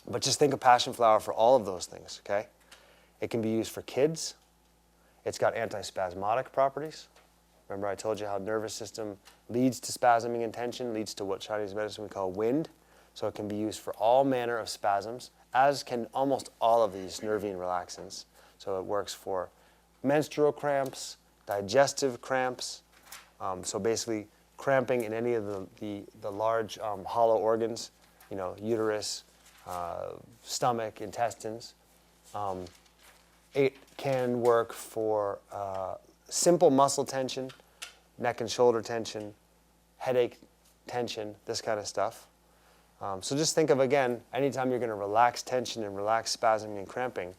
But just think of passion flower for all of those things, okay? It can be used for kids. It's got antispasmodic properties. Remember I told you how nervous system leads to spasming and tension, leads to what Chinese medicine we call wind. So it can be used for all manner of spasms, as can almost all of these nervine relaxants. So it works for menstrual cramps, digestive cramps, so basically cramping in any of the large hollow organs, uterus, stomach, intestines. It can work for simple muscle tension, neck and shoulder tension, headache tension, this kind of stuff. So just think of, again, anytime you're going to relax tension and relax spasming and cramping,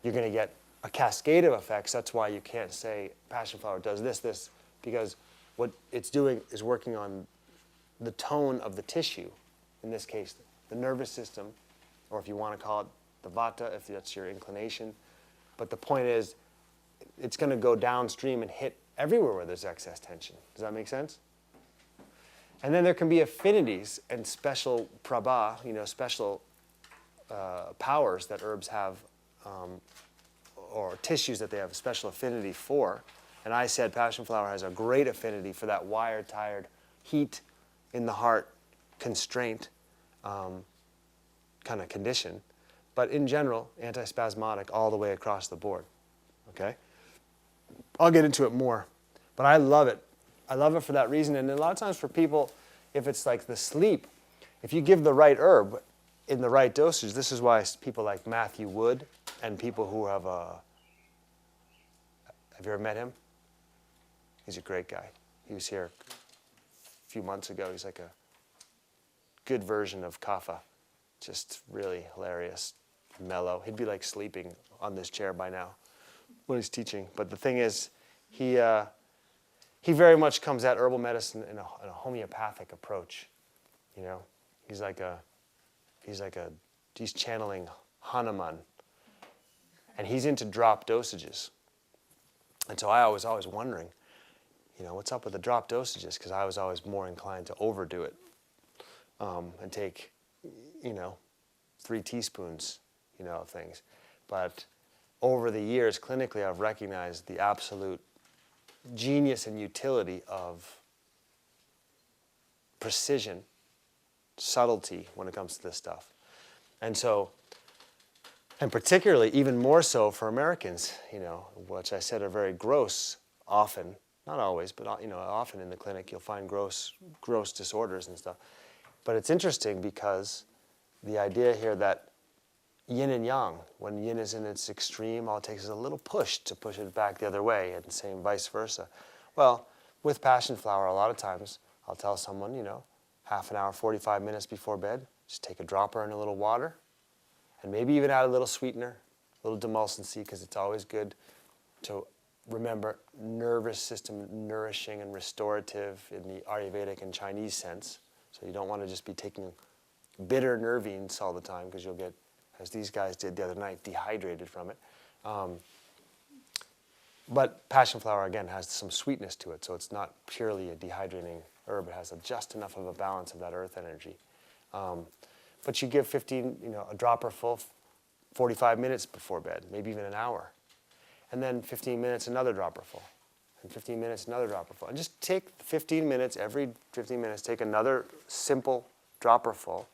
you're going to get a cascade of effects. That's why you can't say passion flower does this, because what it's doing is working on the tone of the tissue, in this case, the nervous system, or if you want to call it the vata, if that's your inclination. But the point is, it's going to go downstream and hit everywhere where there's excess tension. Does that make sense? And then there can be affinities and special prabha, special powers that herbs have, or tissues that they have a special affinity for. And I said passion flower has a great affinity for that wired, tired, heat in the heart, constraint kind of condition. But in general, antispasmodic all the way across the board. Okay? I'll get into it more. But I love it. I love it for that reason. And a lot of times for people, if it's like the sleep, if you give the right herb in the right dosage, this is why people like Matthew Wood and people who have you ever met him? He's a great guy. He was here a few months ago. He's like a good version of Kapha. Just really hilarious, mellow. He'd be like sleeping on this chair by now when he's teaching. But the thing is, he very much comes at herbal medicine in a homeopathic approach. He's channeling Hanuman, and he's into drop dosages. And so I was always wondering, what's up with the drop dosages? Because I was always more inclined to overdo it and take, 3 teaspoons, of things. But over the years, clinically, I've recognized the absolute genius and utility of precision, subtlety when it comes to this stuff. And so, and particularly even more so for Americans, which I said are very gross often, not always, but often in the clinic you'll find gross disorders and stuff. But it's interesting because the idea here that yin and yang, when yin is in its extreme, all it takes is a little push to push it back the other way, and same vice versa. Well, with passion flower, a lot of times I'll tell someone, half an hour, 45 minutes before bed, just take a dropper in a little water, and maybe even add a little sweetener, a little demulcency, because it's always good to remember nervous system nourishing and restorative in the Ayurvedic and Chinese sense. So you don't want to just be taking bitter nervines all the time, because you'll get, as these guys did the other night, dehydrated from it. But passion flower, again, has some sweetness to it, so it's not purely a dehydrating herb. It has just enough of a balance of that earth energy. But you give 15, a dropper full 45 minutes before bed, maybe even an hour. And then 15 minutes, another dropper full. And 15 minutes, another dropper full. And just take 15 minutes, every 15 minutes, take another simple dropper full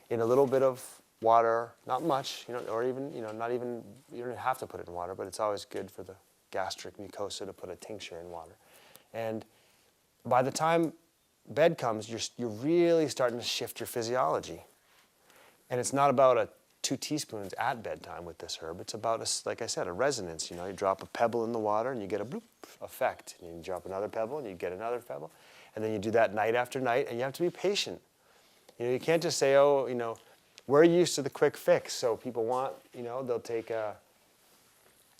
in a little bit of water, not much, or even, not even, you don't have to put it in water, but it's always good for the gastric mucosa to put a tincture in water. And by the time bed comes, you're really starting to shift your physiology. And it's not about 2 teaspoons at bedtime with this herb. It's about, like I said, a resonance. You drop a pebble in the water and you get a bloop effect. And you drop another pebble and you get another pebble. And then you do that night after night, and you have to be patient. You can't just say, we're used to the quick fix. So people want, they'll take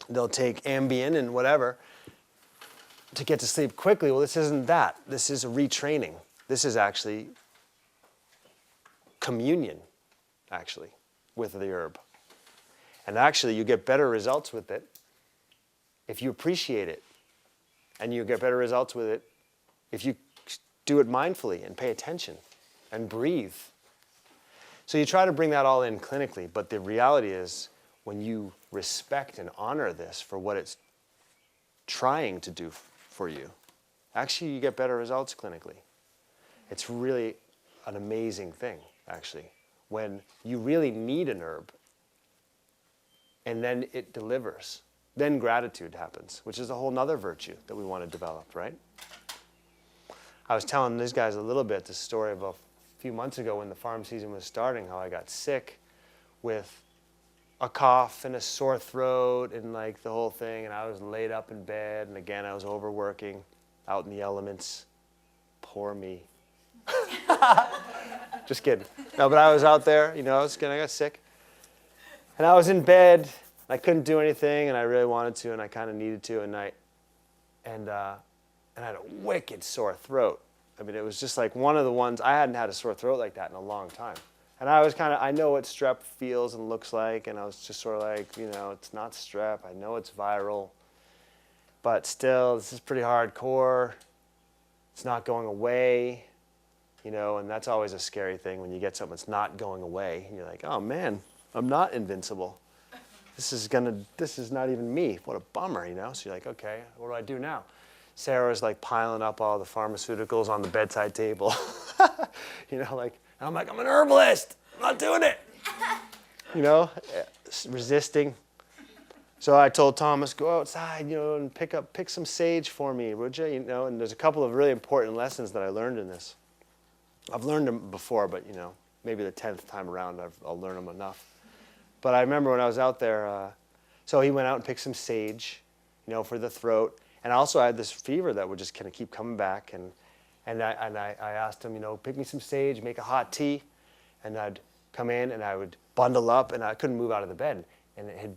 Ambien and whatever to get to sleep quickly. Well, this isn't that. This is a retraining. This is actually communion, actually, with the herb. And actually, you get better results with it if you appreciate it. And you get better results with it if you do it mindfully and pay attention and breathe So you try to bring that all in clinically, but the reality is when you respect and honor this for what it's trying to do for you, actually you get better results clinically. It's really an amazing thing, actually, when you really need an herb and then it delivers. Then gratitude happens, which is a whole nother virtue that we want to develop, right? I was telling these guys a little bit the story of a few months ago when the farm season was starting, how I got sick with a cough and a sore throat and like the whole thing, and I was laid up in bed, and again I was overworking out in the elements. Poor me. Just kidding. No, but I was out there, I got sick. And I was in bed, I couldn't do anything, and I really wanted to, and I kind of needed to, and I had a wicked sore throat. I mean, it was just like one of the ones, I hadn't had a sore throat like that in a long time. And I was I know what strep feels and looks like, and I was just sort of like, it's not strep, I know it's viral, but still, this is pretty hardcore. It's not going away, and that's always a scary thing when you get something that's not going away, and you're like, oh man, I'm not invincible. This is not even me. What a bummer, So you're like, okay, what do I do now? Sarah's like piling up all the pharmaceuticals on the bedside table. I'm like, I'm an herbalist. I'm not doing it. Resisting. So I told Thomas, go outside, and pick some sage for me, would you? And there's a couple of really important lessons that I learned in this. I've learned them before, but maybe the 10th time around I'll learn them enough. But I remember when I was out there, so he went out and picked some sage, for the throat. And also I had this fever that would just kind of keep coming back. And I asked him, pick me some sage, make a hot tea. And I'd come in and I would bundle up, and I couldn't move out of the bed. And he'd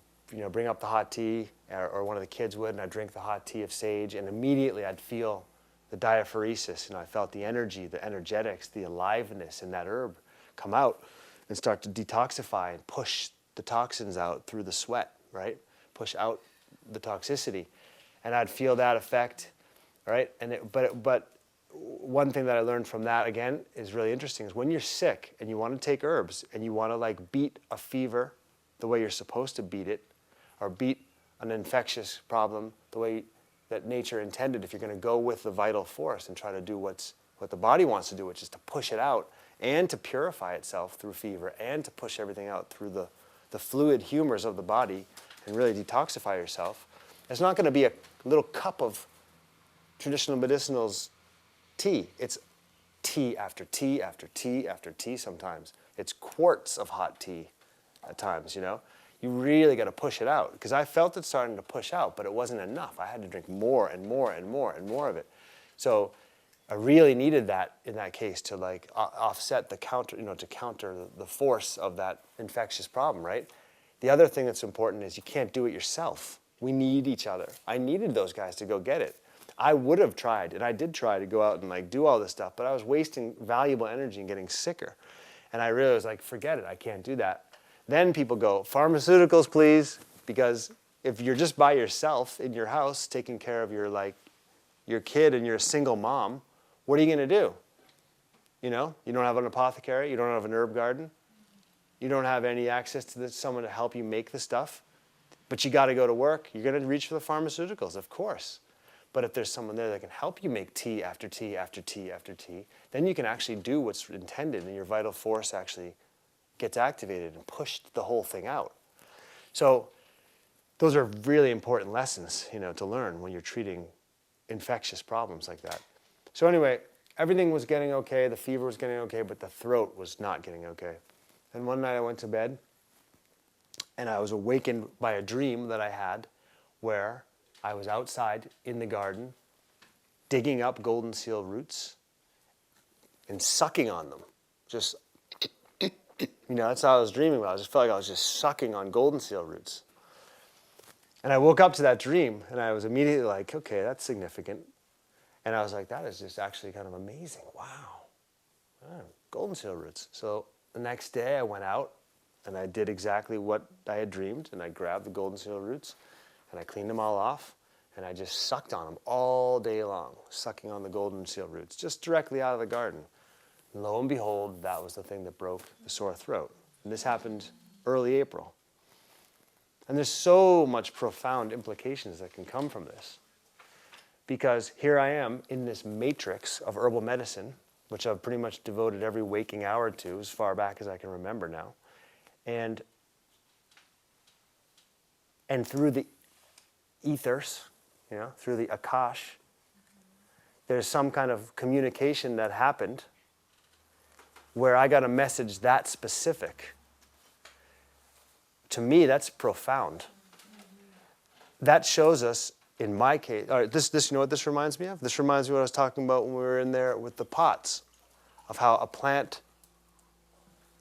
bring up the hot tea, or one of the kids would, and I'd drink the hot tea of sage. And immediately I'd feel the diaphoresis. I felt the energy, the energetics, the aliveness in that herb come out and start to detoxify and push the toxins out through the sweat, right? Push out the toxicity. And I'd feel that effect, right? But one thing that I learned from that, again, is really interesting, is when you're sick and you want to take herbs and you want to beat a fever the way you're supposed to beat it, or beat an infectious problem the way that nature intended, if you're going to go with the vital force and try to do what the body wants to do, which is to push it out and to purify itself through fever and to push everything out through the fluid humors of the body and really detoxify yourself. It's not going to be a little cup of traditional medicinals tea. It's tea after tea after tea after tea sometimes. It's quarts of hot tea at times, You really got to push it out, because I felt it starting to push out, but it wasn't enough. I had to drink more and more and more and more of it. So I really needed that in that case to offset the counter, to counter the force of that infectious problem, right? The other thing that's important is you can't do it yourself. We need each other. I needed those guys to go get it. I would have tried, and I did try to go out and do all this stuff, but I was wasting valuable energy and getting sicker. And I really was like, forget it, I can't do that. Then people go, pharmaceuticals, please, because if you're just by yourself in your house taking care of your kid and you're a single mom, what are you going to do? You don't have an apothecary, you don't have an herb garden, you don't have any access to someone to help you make the stuff, but you got to go to work, you're going to reach for the pharmaceuticals, of course. But if there's someone there that can help you make tea after tea after tea after tea, then you can actually do what's intended, and your vital force actually gets activated and pushed the whole thing out. So those are really important lessons, to learn when you're treating infectious problems like that. So anyway, everything was getting okay, the fever was getting okay, but the throat was not getting okay. And one night I went to bed, and I was awakened by a dream that I had where I was outside in the garden digging up golden seal roots and sucking on them. Just, that's how I was dreaming about. I just felt like I was just sucking on golden seal roots. And I woke up to that dream, and I was immediately like, okay, that's significant. And I was like, that is just actually kind of amazing. Wow. Golden seal roots. So the next day I went out, and I did exactly what I had dreamed, and I grabbed the golden seal roots, and I cleaned them all off, and I just sucked on them all day long, sucking on the golden seal roots, just directly out of the garden. And lo and behold, that was the thing that broke the sore throat. And this happened early April. And there's so much profound implications that can come from this. Because here I am in this matrix of herbal medicine, which I've pretty much devoted every waking hour to as far back as I can remember now. And through the ethers, through the Akash, there's some kind of communication that happened where I got a message that specific. To me, that's profound. That shows us, in my case, all right, this you know what this reminds me of? This reminds me of what I was talking about when we were in there with the pots, of how a plant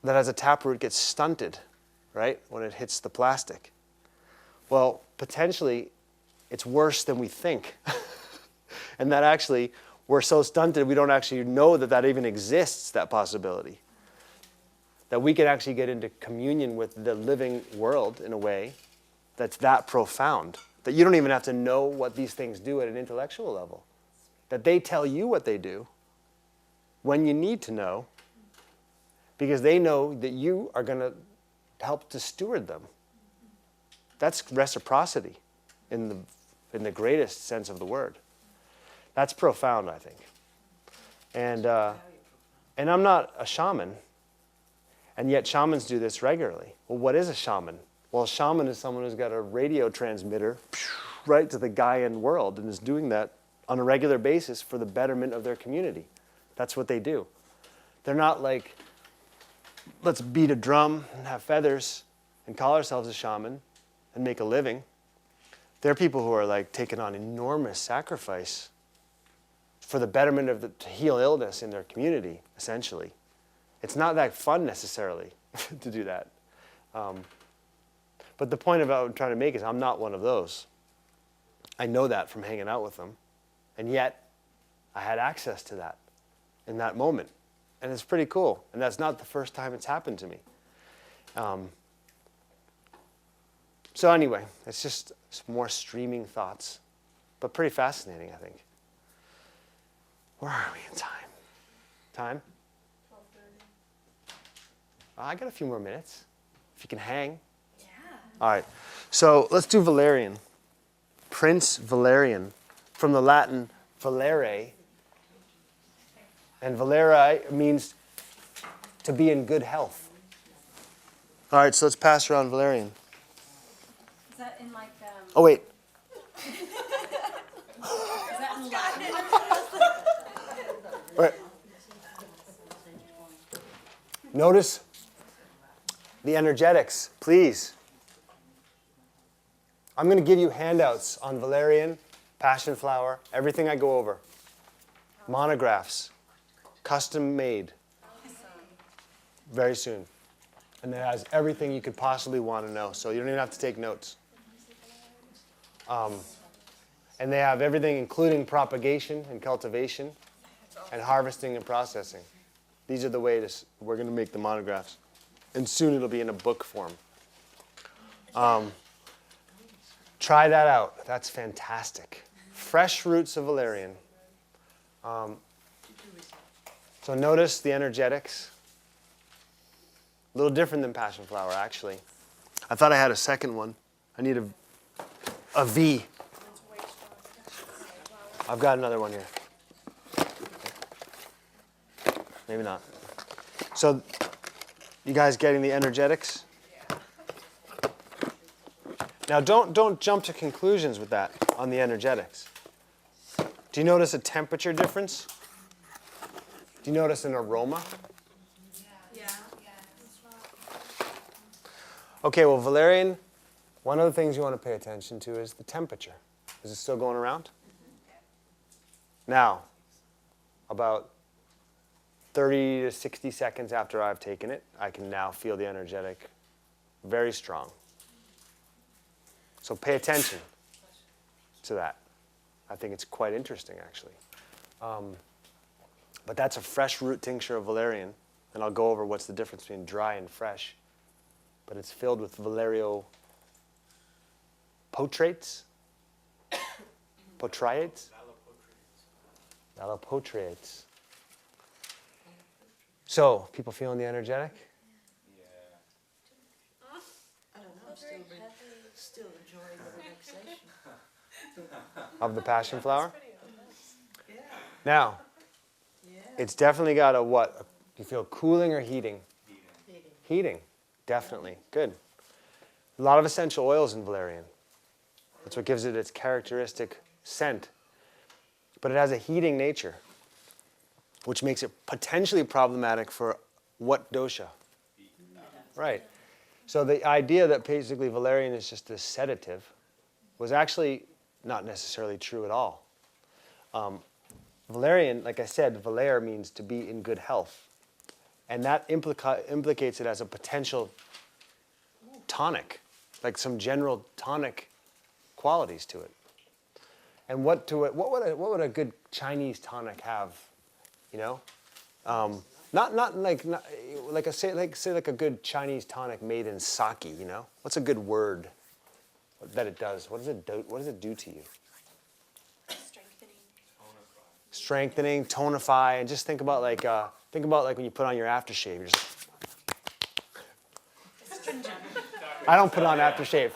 that has a taproot gets stunted, right, when it hits the plastic. Well, potentially, it's worse than we think. And that actually, we're so stunted, we don't actually know that that even exists, that possibility. That we can actually get into communion with the living world in a way that's that profound. That you don't even have to know what these things do at an intellectual level. That they tell you what they do when you need to know, because they know that you are going to help to steward them. That's reciprocity in the greatest sense of the word. That's profound, I think. And I'm not a shaman, and yet shamans do this regularly. Well, what is a shaman? Well, a shaman is someone who's got a radio transmitter right to the Gaian world and is doing that on a regular basis for the betterment of their community. That's what they do. They're not like, let's beat a drum and have feathers and call ourselves a shaman and make a living. They're people who are like taking on enormous sacrifice for the betterment of to heal illness in their community, essentially. It's not that fun necessarily to do that. But the point about what I'm trying to make is I'm not one of those. I know that from hanging out with them. And yet, I had access to that in that moment. And it's pretty cool. And that's not the first time it's happened to me. So anyway, it's just some more streaming thoughts. But pretty fascinating, I think. Where are we in time? Time? 12:30. I got a few more minutes. If you can hang. Yeah. All right. So let's do Valerian. Prince Valerian, from the Latin valere. And valere means to be in good health. All right, so let's pass around Valerian. Is that in like... Oh, wait. Is that in Latin? All right. Notice the energetics, please. I'm going to give you handouts on Valerian, passion flower, everything I go over. Monographs, custom made. Very soon. And it has everything you could possibly want to know, so you don't even have to take notes. And they have everything, including propagation and cultivation and harvesting and processing. These are the ways we're going to make the monographs. And soon it'll be in a book form. Try that out. That's fantastic. Fresh roots of valerian. So notice the energetics. A little different than passion flower, actually. I thought I had a second one. I need a V. I've got another one here. Maybe not. So, you guys getting the energetics? Now, don't jump to conclusions with that on the energetics. Do you notice a temperature difference? Do you notice an aroma? Yeah. Okay, well, valerian, one of the things you want to pay attention to is the temperature. Is it still going around? Now, about 30 to 60 seconds after I've taken it, I can now feel the energetic very strong. So pay attention to that. I think it's quite interesting, actually. But that's a fresh root tincture of valerian, and I'll go over what's the difference between dry and fresh. But it's filled with valerio potrates, potriates, valopotriates. So, people feeling the energetic? I don't know, I'm still enjoying the relaxation. Of the passion flower? Yeah, Now, yeah. it's definitely got a what? Do you feel cooling or heating? Heating. Heating, definitely. Good. A lot of essential oils in valerian. That's what gives it its characteristic scent. But it has a heating nature, which makes it potentially problematic for what dosha? Right. So the idea that basically valerian is just a sedative was actually not necessarily true at all. Valerian, like I said, valer means to be in good health. And that implicates it as a potential tonic, like some general tonic qualities to it. And what would a good Chinese tonic have? You know, not like a good Chinese tonic made in sake. You know, what's a good word that it does? What does it do? What does it do to you? Strengthening, tonify, and just think about like when you put on your aftershave. You're just I don't put on aftershave.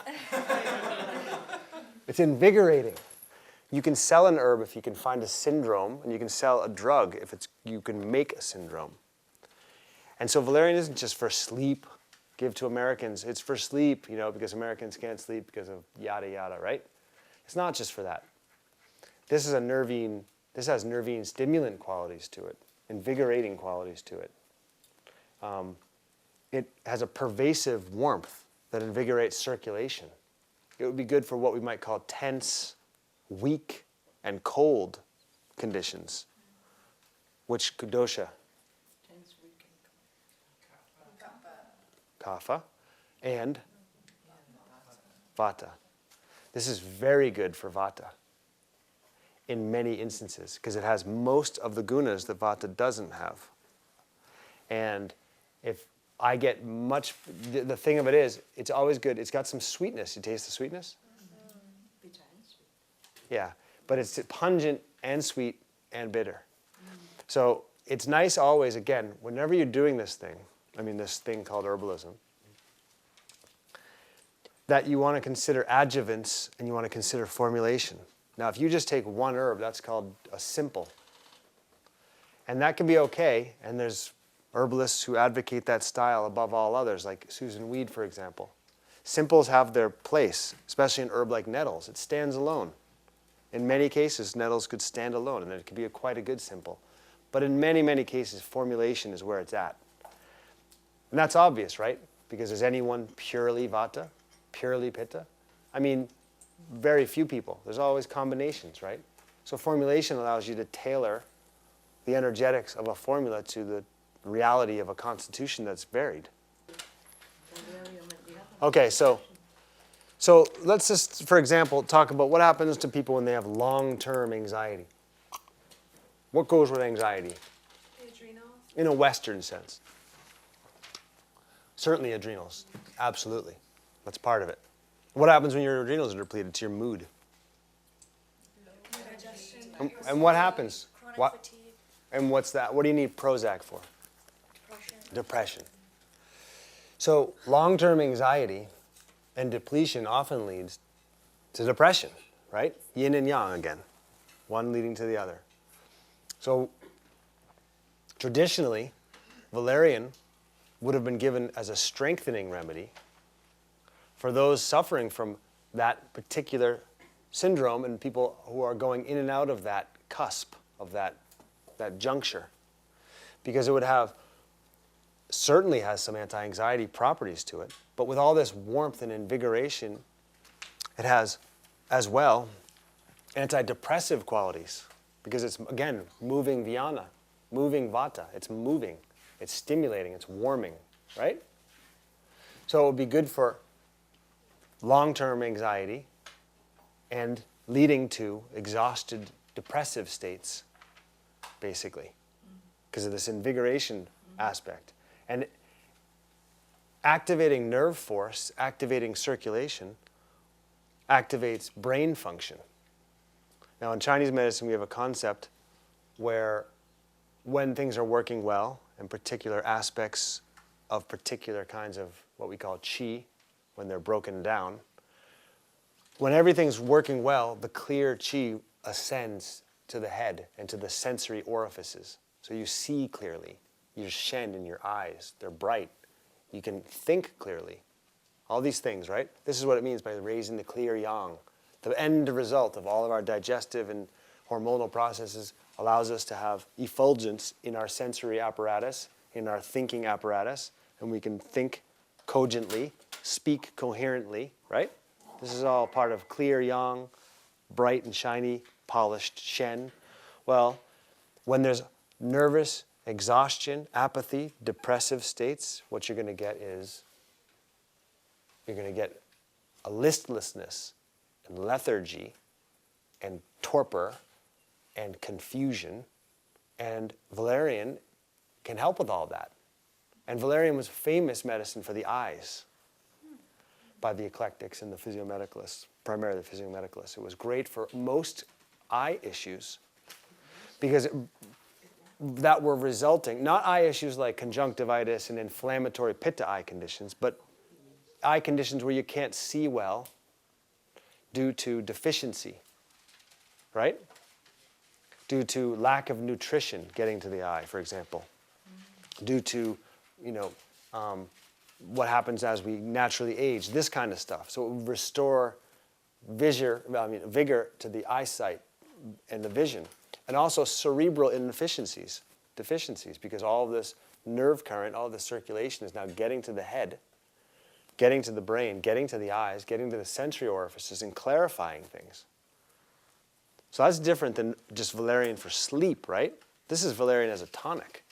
It's invigorating. You can sell an herb if you can find a syndrome, and you can sell a drug if you can make a syndrome. And so valerian isn't just for sleep. Give to Americans. It's for sleep, you know, because Americans can't sleep because of yada yada, right? It's not just for that. This is a nervine. This has nervine stimulant qualities to it, invigorating qualities to it. It has a pervasive warmth that invigorates circulation. It would be good for what we might call tense, weak, and cold conditions. Which dosha? Tense, weak, Kapha and vata. This is very good for vata in many instances because it has most of the gunas that vata doesn't have. And if I get much, the thing of it is, it's always good. It's got some sweetness. You taste the sweetness? bitter and sweet. Yeah, but it's pungent and sweet and bitter. So it's nice always, again, whenever you're doing this thing called herbalism, that you want to consider adjuvants and you want to consider formulation. Now, if you just take one herb, that's called a simple. And that can be okay, and there's herbalists who advocate that style above all others, like Susan Weed, for example. Simples have their place, especially an herb like nettles. It stands alone. In many cases, nettles could stand alone, and it could be quite a good simple. But in many, many cases, formulation is where it's at. And that's obvious, right? Because is anyone purely vata, purely pitta? I mean, very few people. There's always combinations, right? So formulation allows you to tailor the energetics of a formula to the reality of a constitution that's varied. Valerian and the other. Okay, so let's just, for example, talk about what happens to people when they have long-term anxiety. What goes with anxiety? The adrenals. In a Western sense. Certainly adrenals, absolutely. That's part of it. What happens when your adrenals are depleted? It's your mood. Digestion. And what happens? Chronic What? fatigue. And what's that? What do you need Prozac for? Depression. So long-term anxiety and depletion often leads to depression, right? Yin and yang again, one leading to the other. So traditionally, valerian would have been given as a strengthening remedy for those suffering from that particular syndrome and people who are going in and out of that cusp of that juncture. Because it would have certainly has some anti-anxiety properties to it, but with all this warmth and invigoration, it has as well antidepressive qualities because it's, again, moving vyana, moving vata. It's moving, it's stimulating, it's warming, right? So it would be good for long-term anxiety and leading to exhausted depressive states, basically, because of this invigoration aspect. And activating nerve force, activating circulation, activates brain function. Now in Chinese medicine we have a concept where when things are working well and particular aspects of particular kinds of what we call qi when they're broken down. When everything's working well, the clear qi ascends to the head and to the sensory orifices. So you see clearly. Your shen in your eyes, they're bright. You can think clearly. All these things, right? This is what it means by raising the clear yang. The end result of all of our digestive and hormonal processes allows us to have effulgence in our sensory apparatus, in our thinking apparatus, and we can think cogently, speak coherently, right? This is all part of clear yang, bright and shiny, polished shen. Well, when there's nervous exhaustion, apathy, depressive states, what you're going to get is you're going to get a listlessness and lethargy and torpor and confusion. And valerian can help with all that. And valerian was famous medicine for the eyes by the eclectics and the physiomedicalists, primarily the physiomedicalists. It was great for most eye issues because that were resulting, not eye issues like conjunctivitis and inflammatory pitta eye conditions, but eye conditions where you can't see well due to deficiency, right? Due to lack of nutrition getting to the eye, for example. Due to, what happens as we naturally age, this kind of stuff. So it would restore vigor to the eyesight and the vision. And also cerebral deficiencies, because all of this nerve current, all of this circulation is now getting to the head, getting to the brain, getting to the eyes, getting to the sensory orifices, and clarifying things. So that's different than just valerian for sleep, right? This is valerian as a tonic.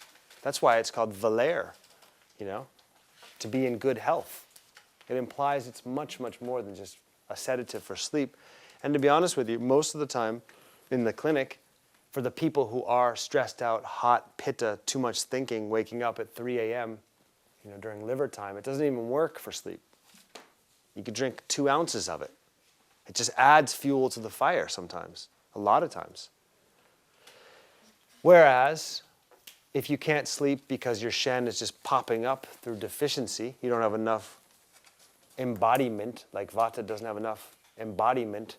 That's why it's called Valer, to be in good health. It implies it's much, much more than just a sedative for sleep. And to be honest with you, most of the time in the clinic, for the people who are stressed out, hot, pitta, too much thinking, waking up at 3 a.m., during liver time, it doesn't even work for sleep. You could drink 2 ounces of it. It just adds fuel to the fire sometimes, a lot of times. Whereas, if you can't sleep because your shen is just popping up through deficiency, you don't have enough embodiment, like vata doesn't have enough embodiment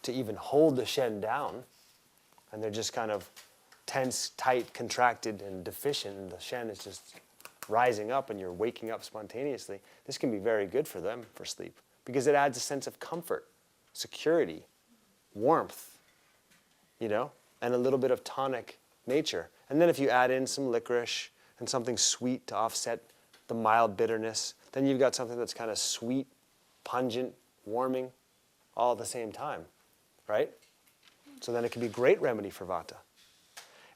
to even hold the shen down, and they're just kind of tense, tight, contracted, and deficient, and the shen is just rising up and you're waking up spontaneously, this can be very good for them for sleep because it adds a sense of comfort, security, warmth, and a little bit of tonic nature. And then if you add in some licorice and something sweet to offset the mild bitterness, then you've got something that's kind of sweet, pungent, warming, all at the same time, right? So then it can be a great remedy for vata.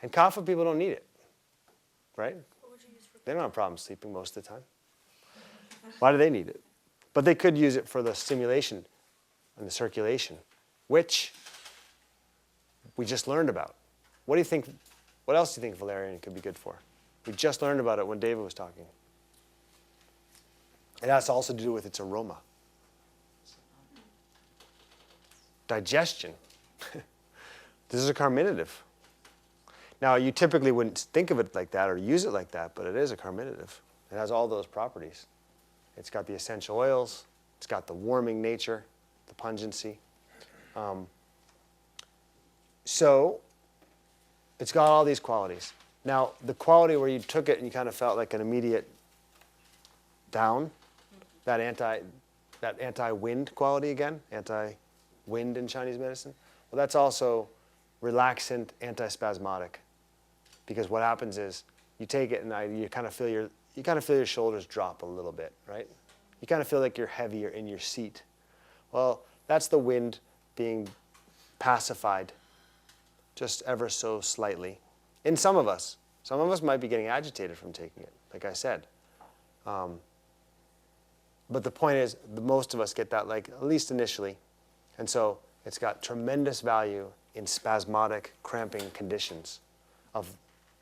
And kapha people don't need it, right? They don't have problems sleeping most of the time. Why do they need it? But they could use it for the stimulation and the circulation, which we just learned about. What do you think? What else do you think valerian could be good for? We just learned about it when David was talking. It has also to do with its aroma. Digestion. This is a carminative. Now, you typically wouldn't think of it like that or use it like that, but it is a carminative. It has all those properties. It's got the essential oils. It's got the warming nature, the pungency. So it's got all these qualities. Now, the quality where you took it and you kind of felt like an immediate down, that anti-wind quality again, anti-wind in Chinese medicine, well, that's also relaxant, antispasmodic. Because what happens is you take it and you kind of feel your shoulders drop a little bit, right? You kind of feel like you're heavier in your seat. Well, that's the wind being pacified just ever so slightly. In some of us might be getting agitated from taking it, like I said. But the point is, most of us get that, like at least initially. And so it's got tremendous value in spasmodic, cramping conditions of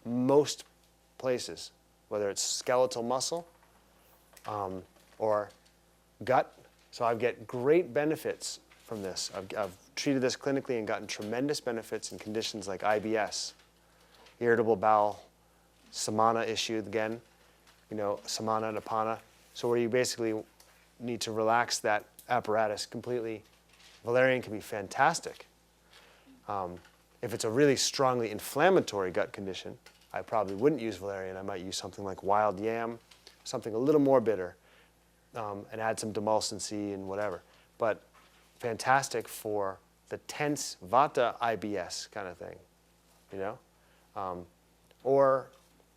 most places, whether it's skeletal muscle or gut. So I get great benefits from this. I've treated this clinically and gotten tremendous benefits in conditions like IBS, irritable bowel samana issue again, samana and apana. So where you basically need to relax that apparatus completely. Valerian can be fantastic. If it's a really strongly inflammatory gut condition, I probably wouldn't use valerian. I might use something like wild yam, something a little more bitter, and add some demulcin C and whatever. But fantastic for the tense vata IBS kind of thing, or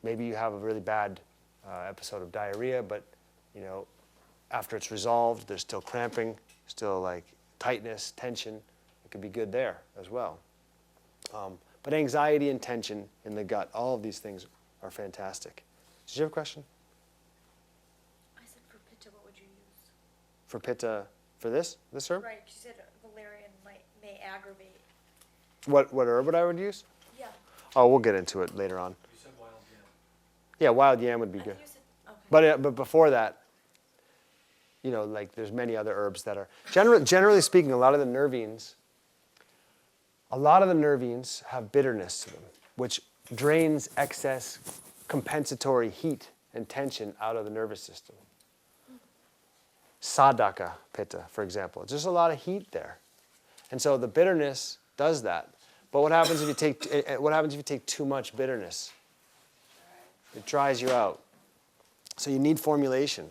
maybe you have a really bad episode of diarrhea, but after it's resolved, there's still cramping, still like tivhtness, tension. It could be good there as well. But anxiety and tension in the gut, all of these things are fantastic. Did you have a question? I said for pitta, what would you use? For pitta, for this herb? Right, you said valerian may aggravate. What herb would I would use? Yeah. Oh, we'll get into it later on. You said wild yam. Yeah, wild yam would be I good. think you said, okay. But before that, like there's many other herbs that are, generally speaking, a lot of the nervines have bitterness to them, which drains excess compensatory heat and tension out of the nervous system. Sadaka pitta, for example. There's a lot of heat there. And so the bitterness does that. But what happens if you take too much bitterness? It dries you out. So you need formulation,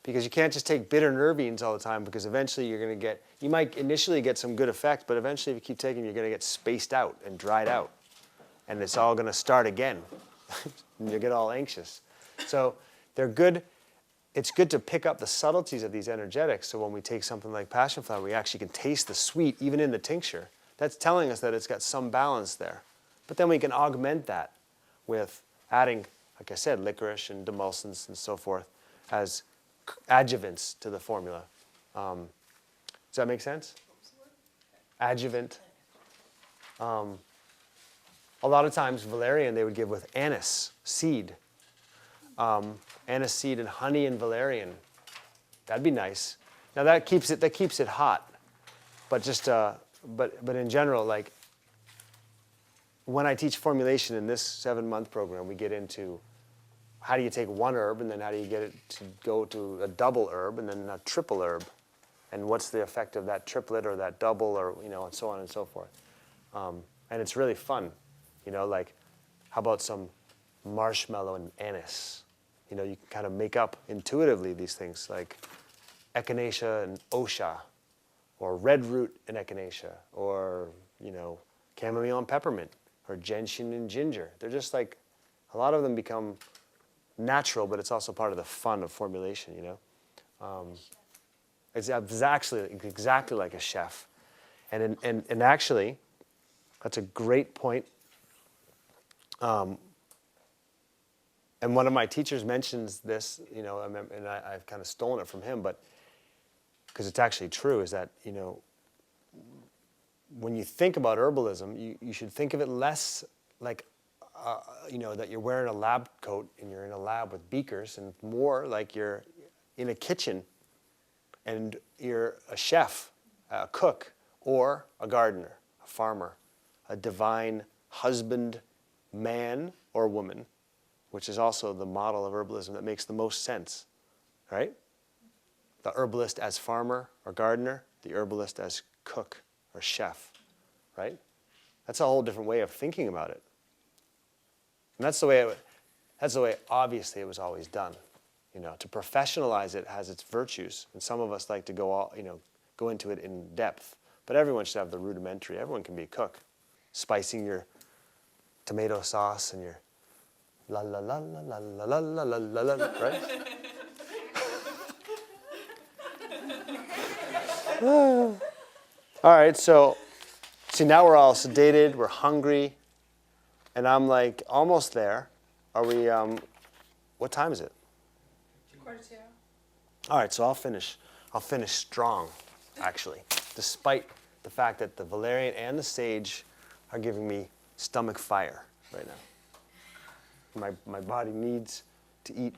because you can't just take bitter nervines all the time, because eventually you might initially get some good effect, but eventually if you keep taking, you're going to get spaced out and dried out. And it's all going to start again. And you get all anxious. So they're good. It's good to pick up the subtleties of these energetics, so when we take something like passion flower, we actually can taste the sweet even in the tincture. That's telling us that it's got some balance there. But then we can augment that with adding, like I said, licorice and demulcins and so forth as adjuvants to the formula. Does that make sense? Adjuvant. A lot of times valerian they would give with anise seed. Anise seed and honey and valerian. That'd be nice. Now that keeps it hot. But just but in general, like when I teach formulation in this 7-month program, we get into how do you take one herb and then how do you get it to go to a double herb and then a triple herb, and what's the effect of that triplet or that double, or and so on and so forth. And it's really fun, like how about some marshmallow and anise? You can kind of make up intuitively these things like echinacea and osha, or red root and echinacea, or chamomile and peppermint, or gentian and ginger. They're just like, a lot of them become natural, but it's also part of the fun of formulation, It's actually exactly like a chef. And actually, that's a great point. And one of my teachers mentions this, and I've kind of stolen it from him, but because it's actually true, is that, when you think about herbalism, you should think of it less like, that you're wearing a lab coat and you're in a lab with beakers, and more like you're in a kitchen and you're a chef, a cook, or a gardener, a farmer, a divine husband, man or woman, which is also the model of herbalism that makes the most sense, right? The herbalist as farmer or gardener, the herbalist as cook or chef, right? That's a whole different way of thinking about it. And that's the way obviously it was always done. To professionalize it has its virtues, and some of us like to go into it in depth. But everyone should have the rudimentary. Everyone can be a cook, spicing your tomato sauce and your la la la la la la la la la la, right? All right, so see, now we're all sedated, we're hungry, and I'm like almost there. Are we? What time is it? 1:45. All right, so I'll finish strong, actually, despite the fact that the valerian and the sage are giving me stomach fire right now. My body needs to eat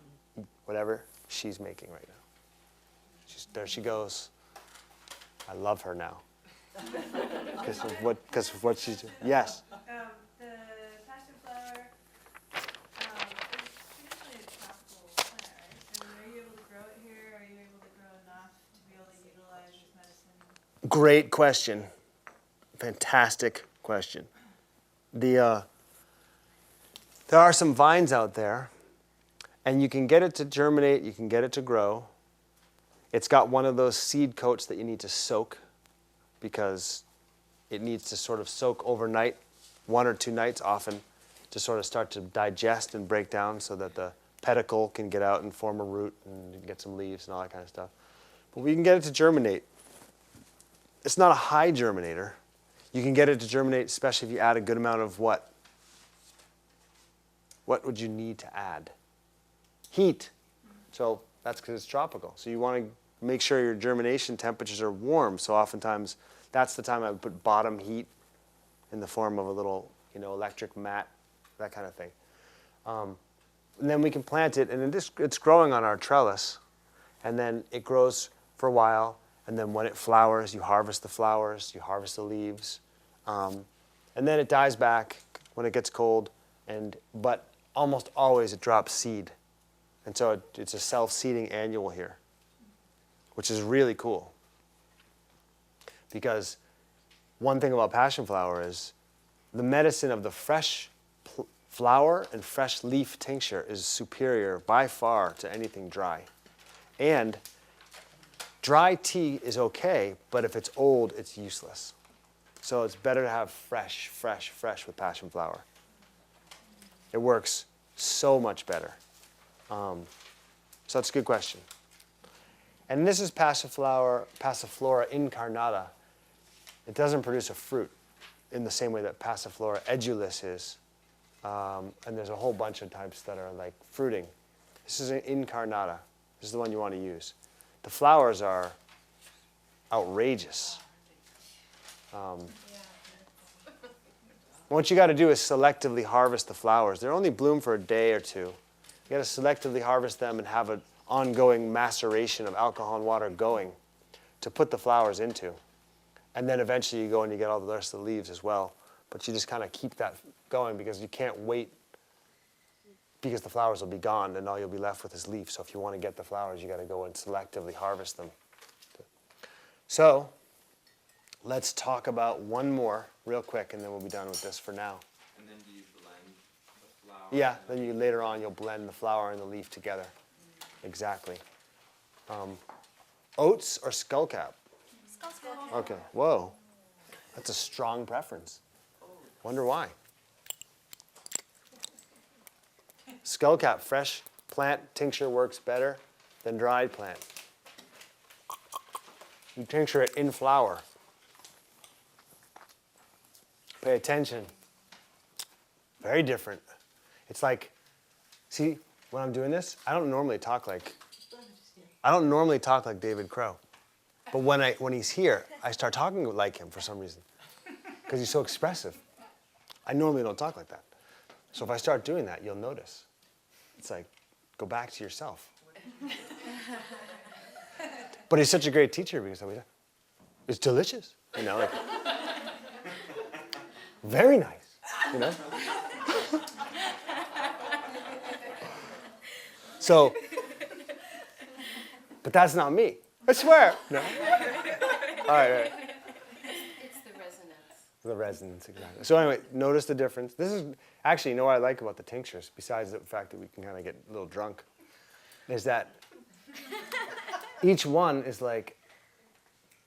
whatever she's making right now. There she goes. I love her now. Because of what she's doing. Yes. The passion flower, Great question. Fantastic question. There are some vines out there, and you can get it to germinate, you can get it to grow. It's got one of those seed coats that you need to soak because it needs to sort of soak overnight, 1 or 2 nights often, to sort of start to digest and break down so that the pedicle can get out and form a root and get some leaves and all that kind of stuff. But we can get it to germinate. It's not a high germinator. You can get it to germinate, especially if you add a good amount of what? What would you need to add? Heat. So that's because it's tropical. So you want to make sure your germination temperatures are warm. So oftentimes that's the time I would put bottom heat in the form of a little, electric mat, that kind of thing. And then we can plant it, and it's growing on our trellis, and then it grows for a while, and then when it flowers, you harvest the flowers, you harvest the leaves, and then it dies back when it gets cold, but almost always it drops seed. And so it's a self-seeding annual here, which is really cool. Because one thing about passion flower is the medicine of the fresh flower and fresh leaf tincture is superior by far to anything dry. And dry tea is okay, but if it's old, it's useless. So it's better to have fresh with passion flower. It works so much better. So that's a good question. And this is Passiflora incarnata. It doesn't produce a fruit in the same way that Passiflora edulis is. And there's a whole bunch of types that are like fruiting. This is an incarnata. This is the one you want to use. The flowers are outrageous. What you got to do is selectively harvest the flowers. They only bloom for a day or two. You got to selectively harvest them and have an ongoing maceration of alcohol and water going to put the flowers into. And then eventually you go and you get all the rest of the leaves as well. But you just kind of keep that going because you can't wait because the flowers will be gone and all you'll be left with is leaves. So if you want to get the flowers, you got to go and selectively harvest them. So let's talk about one more real quick and then we'll be done with this for now. And then do you blend the flower? Yeah, then later on you'll blend the flower and the leaf together. Exactly. Oats or skullcap? Skullcap. Okay, whoa. That's a strong preference. Wonder why. Skullcap, fresh plant tincture works better than dried plant. You tincture it in flower. Pay attention. Very different. It's like, see, when I'm doing this, I don't normally talk like David Crow. But when he's here, I start talking like him for some reason. Because he's so expressive. I normally don't talk like that. So if I start doing that, you'll notice. It's like, go back to yourself. But he's such a great teacher because it's delicious. Like, very nice, So, but that's not me. I swear. No. All right. It's the resonance. The resonance, exactly. So anyway, notice the difference. This is actually, what I like about the tinctures, besides the fact that we can kind of get a little drunk, is that each one is like,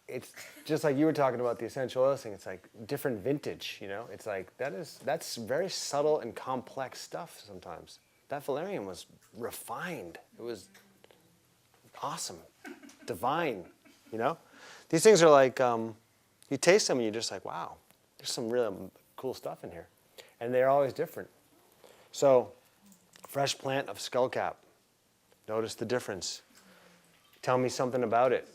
it's just like you were talking about the essential oils thing. It's like different vintage, It's like that's very subtle and complex stuff sometimes. That valerian was refined. It was awesome, divine, These things are like, you taste them and you're just like, wow, there's some really cool stuff in here. And they're always different. So, fresh plant of skullcap. Notice the difference. Tell me something about it.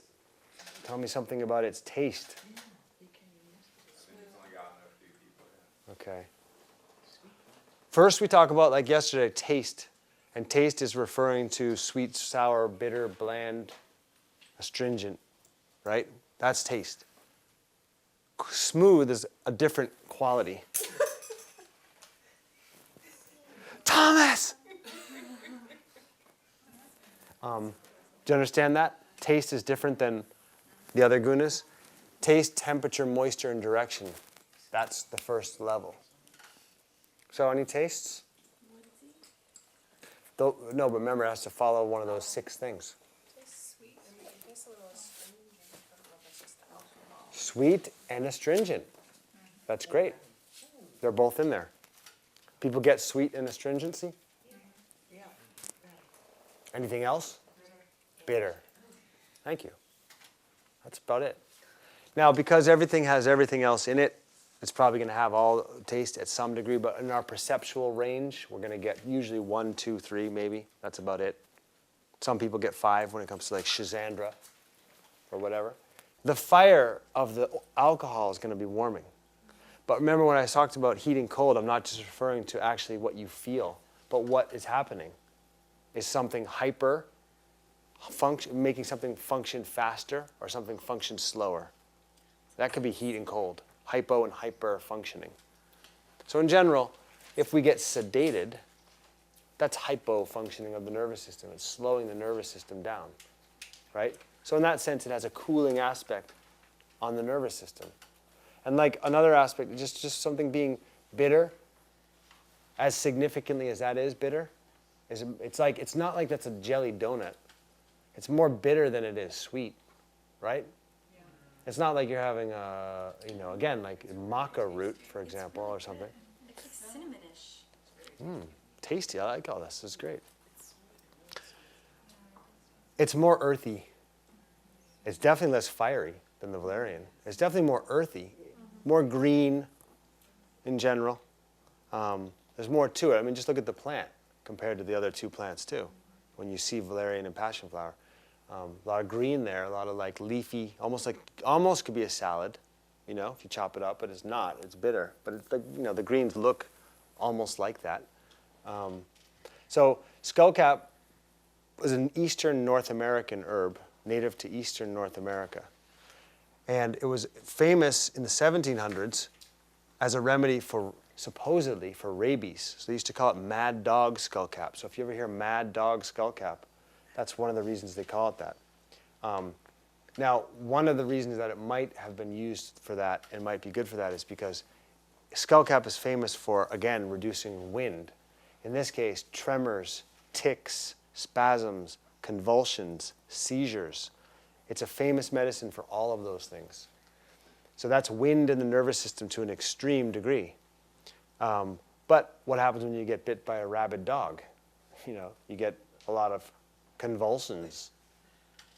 Tell me something about its taste. Okay. First we talk about, like yesterday, taste. And taste is referring to sweet, sour, bitter, bland, astringent, right? That's taste. Smooth is a different quality. Thomas! Do you understand that? Taste is different than the other gunas. Taste, temperature, moisture, and direction. That's the first level. So any tastes? No, but remember, it has to follow one of those 6 things. Tastes sweet and it tastes a little astringent. I don't know if that's just the alcohol. Sweet and astringent. That's great. They're both in there. People get sweet and astringency? Yeah. Anything else? Bitter. Thank you. That's about it. Now, because everything has everything else in it, it's probably going to have all taste at some degree, but in our perceptual range, we're going to get usually 1, 2, 3, maybe. That's about it. Some people get 5 when it comes to like Shazandra or whatever. The fire of the alcohol is going to be warming. But remember when I talked about heat and cold, I'm not just referring to actually what you feel, but what is happening. Is something making something function faster or something function slower? That could be heat and cold, hypo and hyper functioning. So in general, if we get sedated, that's hypo functioning of the nervous system. It's slowing the nervous system down, right? So in that sense, it has a cooling aspect on the nervous system. And like another aspect, just something being bitter, as significantly as that is bitter, it's not like that's a jelly donut. It's more bitter than it is sweet, right? Yeah. It's not like you're having again, like maca root, for example, or something. It's like cinnamonish. Tasty, I like all this, it's great. It's more earthy. It's definitely less fiery than the valerian. It's definitely more earthy, more green in general. There's more to it. I mean, just look at the plant compared to the other 2 plants too. When you see valerian and passionflower, a lot of green there, a lot of like leafy, almost could be a salad, if you chop it up, but it's not. It's bitter, but it's like the greens look almost like that. So skullcap was an Eastern North American herb, native to Eastern North America, and it was famous in the 1700s as a remedy supposedly for rabies. So they used to call it mad dog skullcap. So if you ever hear mad dog skullcap, that's one of the reasons they call it that. Now, one of the reasons that it might have been used for that and might be good for that is because skullcap is famous for, again, reducing wind. In this case, tremors, tics, spasms, convulsions, seizures. It's a famous medicine for all of those things. So that's wind in the nervous system to an extreme degree. But what happens when you get bit by a rabid dog? You get a lot of convulsions,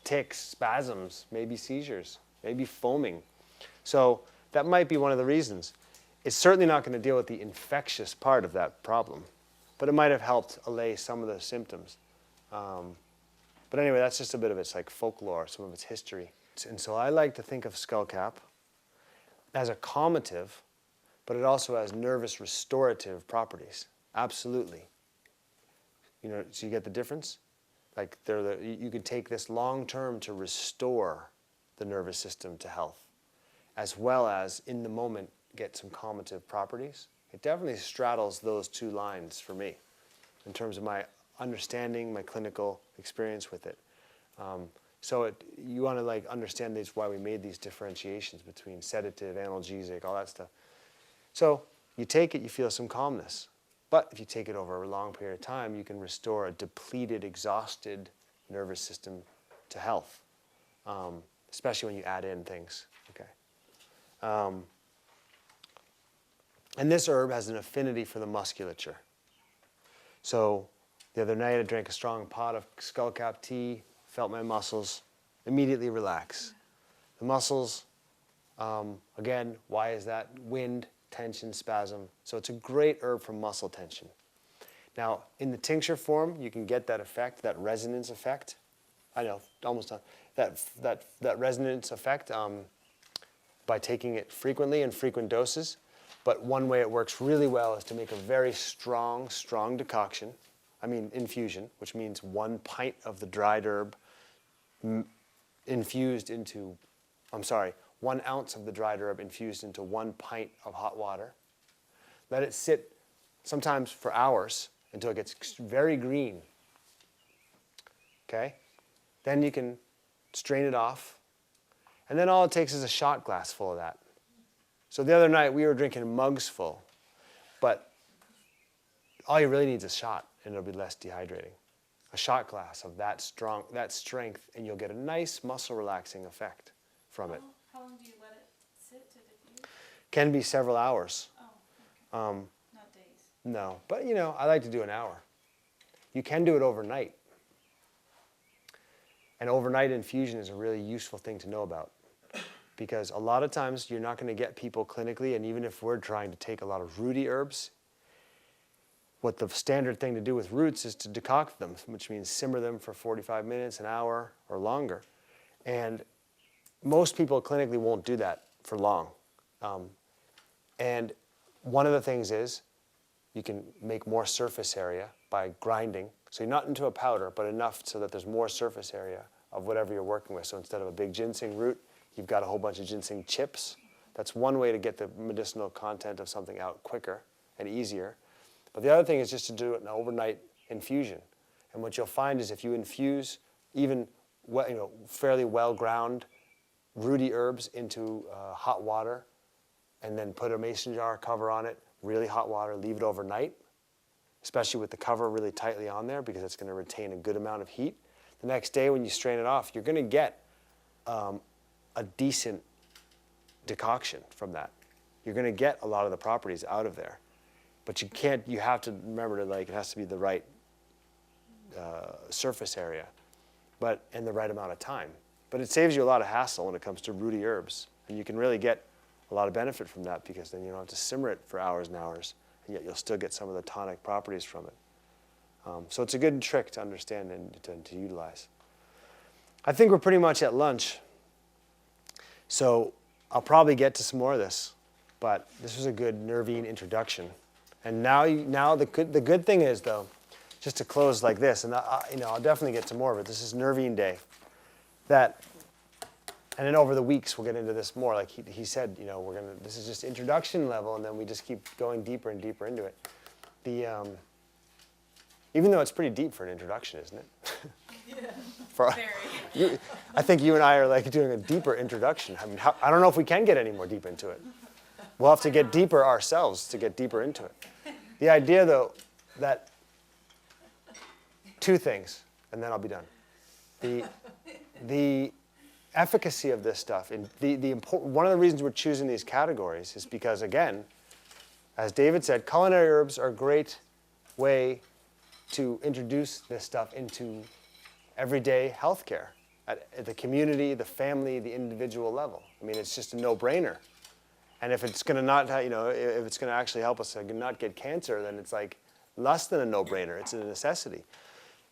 tics, spasms, maybe seizures, maybe foaming. So that might be one of the reasons. It's certainly not going to deal with the infectious part of that problem, but it might have helped allay some of the symptoms. But anyway, that's just a bit of its like folklore, some of its history. And so I like to think of skullcap as a calmative, but it also has nervous restorative properties. Absolutely. So you get the difference? Like you could take this long term to restore the nervous system to health, as well as in the moment get some calmative properties. It definitely straddles those 2 lines for me in terms of my understanding, my clinical experience with it. So you want to understand why we made these differentiations between sedative, analgesic, all that stuff. So you take it, you feel some calmness. But if you take it over a long period of time, you can restore a depleted, exhausted nervous system to health, especially when you add in things. Okay. And this herb has an affinity for the musculature. So the other night I drank a strong pot of skullcap tea, felt my muscles immediately relax. The muscles, again, why is that? Wind, tension, spasm. So it's a great herb for muscle tension. Now, in the tincture form, you can get that effect, that resonance effect. I know, almost done. That resonance effect by taking it frequently in frequent doses. But one way it works really well is to make a very strong decoction, infusion, which means 1 pint of the dried herb infused into, 1 ounce of the dried herb infused into 1 pint of hot water. Let it sit sometimes for hours until it gets very green. Okay? Then you can strain it off And then all it takes is a shot glass full of that. So the other night we were drinking mugs full, but all you really need is a shot and it'll be less dehydrating. A shot glass of that strength, and you'll get a nice muscle relaxing effect from it. How long do you let it sit to diffuse? Can be several hours. Oh, okay. Not days. No, but I like to do an hour. You can do it overnight. And overnight infusion is a really useful thing to know about, because a lot of times you're not going to get people clinically, and even if we're trying to take a lot of rooty herbs, what the standard thing to do with roots is to decoct them, which means simmer them for 45 minutes, an hour, or longer. And most people clinically won't do that for long. And one of the things is you can make more surface area by grinding. So you're not into a powder, but enough so that there's more surface area of whatever you're working with. So instead of a big ginseng root, you've got a whole bunch of ginseng chips. That's one way to get the medicinal content of something out quicker and easier. But the other thing is just to do an overnight infusion. And what you'll find is if you infuse even fairly well-ground rooty herbs into hot water and then put a mason jar cover on it, really hot water, leave it overnight, especially with the cover really tightly on there because it's going to retain a good amount of heat. The next day when you strain it off, you're going to get a decent decoction from that. You're going to get a lot of the properties out of there. But you have to remember it has to be the right surface area, but in the right amount of time. But it saves you a lot of hassle when it comes to rooty herbs. And you can really get a lot of benefit from that because then you don't have to simmer it for hours and hours, and yet you'll still get some of the tonic properties from it. So it's a good trick to understand and to utilize. I think we're pretty much at lunch. So I'll probably get to some more of this, but this was a good Nervine introduction. And now the good thing is, though, just to close like this, and I'll definitely get to more of it. This is Nervine Day. And then over the weeks we'll get into this more. Like he said, this is just introduction level, and then we just keep going deeper and deeper into it. Even though it's pretty deep for an introduction, isn't it? Yeah. Very. I think you and I are doing a deeper introduction. I mean, I don't know if we can get any more deep into it. We'll have to get deeper ourselves to get deeper into it. The idea, though, that two things, and then I'll be done. The efficacy of this stuff, and one of the reasons we're choosing these categories is because, again, as David said, culinary herbs are a great way to introduce this stuff into everyday healthcare at the community, the family, the individual level. I mean, it's just a no-brainer. And if it's going to if it's going to actually help us not get cancer, then it's less than a no-brainer. It's a necessity.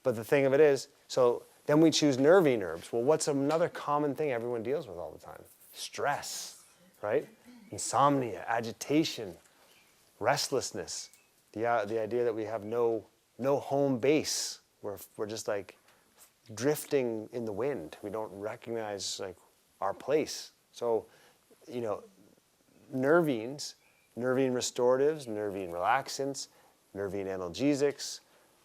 But the thing of it is, so then we choose Nervine herbs. Well, what's another common thing everyone deals with all the time? Stress, right? Insomnia, agitation, restlessness. The idea that we have no home base. We're just drifting in the wind. We don't recognize our place. So, Nervines, Nervine restoratives, Nervine relaxants, Nervine analgesics,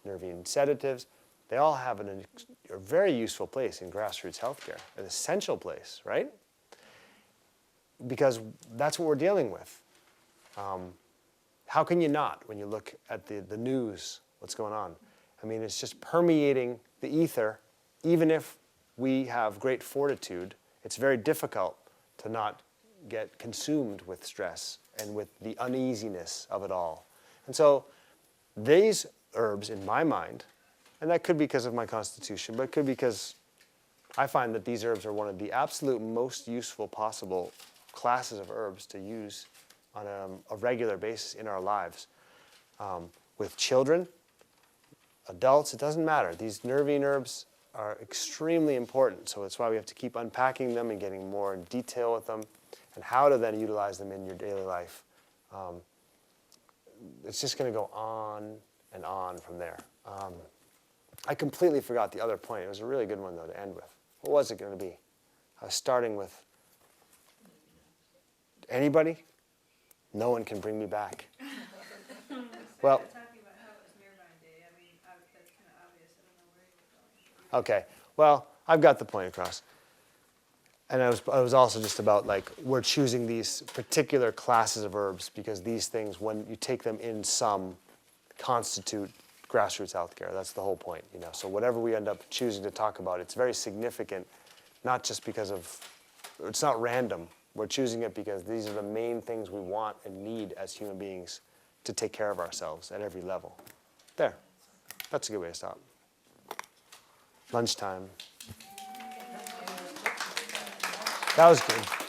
Nervine sedatives, they all have a very useful place in grassroots healthcare, an essential place, right? Because that's what we're dealing with. How can you not when you look at the news, what's going on? I mean, it's just permeating the ether. Even if we have great fortitude, it's very difficult to not get consumed with stress and with the uneasiness of it all. And so these herbs, in my mind, and that could be because of my constitution, but it could be because I find that these herbs are one of the absolute most useful possible classes of herbs to use on a regular basis in our lives. With children, adults, it doesn't matter. These Nervine herbs are extremely important, so that's why we have to keep unpacking them and getting more in detail with them and how to then utilize them in your daily life. It's just going to go on and on from there. I completely forgot the other point. It was a really good one, though, to end with. What was it going to be? I was starting with anybody? No one can bring me back. Well, Talking about how it was Nervine Day, I mean, that's kind of obvious. I don't know where you were going. okay. Well, I've got the point across. And it was also just about like, we're choosing these particular classes of herbs because these things, when you take them in some, constitute grassroots healthcare. That's the whole point, you know. So whatever we end up choosing to talk about, it's very significant, not just because of, it's not random. We're choosing it because these are the main things we want and need as human beings to take care of ourselves at every level. There, that's a good way to stop. Lunchtime. That was good.